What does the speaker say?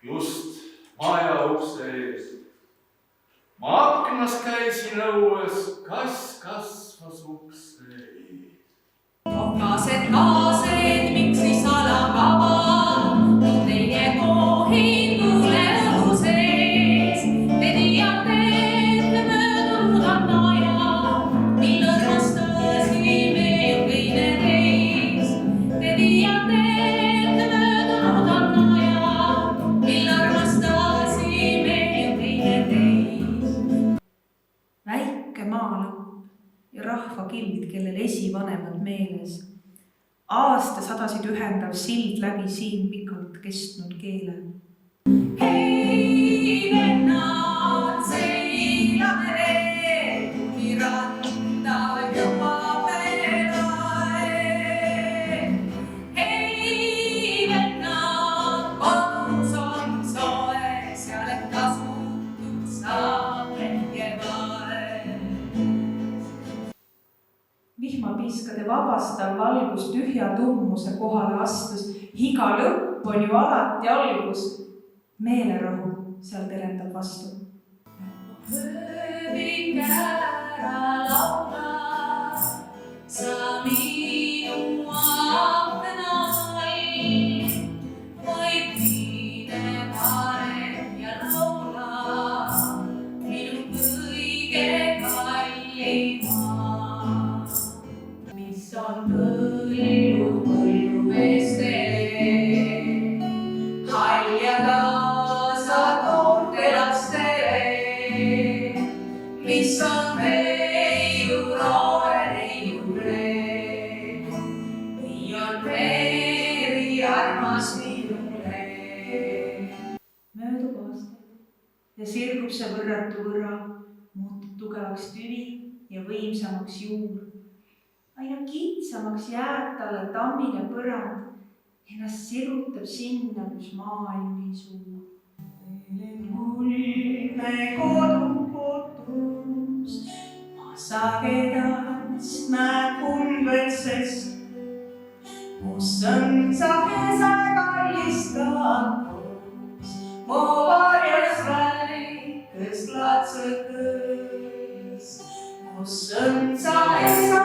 just maja ukse ees. Ma aknas käisin õues, kass kasvas ukse ees. Okased kaased, miksi salakavad, teie kohingule õhu sees. Te teate, et möödunud on aja, mil õrmustasime ju kõine teis. Te teate, et möödunud on aja, mil õrmustasime ju kõine teis. Väike maalõpp ja rahvakild, kellel esivanemad meeles. Aastasadasid ühendav sild läbi siin pikalt kestnud keele. Hei vennad, seilame veel, kui randa jõuab veel aeg. Hei vennad, kodus on soe, seal et kasutud saab meie vaeg. Vihmapiiskade vabastav valgus tühja tummuse kohale astus. Iga lõpp on ju alati algus. Meelerahu seal terendab vastu. Ööbik ära laula, sa minu aknal, vaid viine parem ja laula, minu kõige kallima. Mis on põllud põllumeestele, hall ja kaasad noorte lastele, mis on neiu noore neiule, nii on meri armas minule. Möödub aastaid ja sirgub see võrratu võra, muutub tugevaks tüvi ja võimsamaks juur. Aina kitsamaks jääb talle tammine põrand, ennast sirutab sinna, kus maailm nii suur. Kulme kodu kotus, ma sagedast näeb kulmetsest, kus on sagese kallistatus, mu varjas väikest latsõkõis, kus on sagese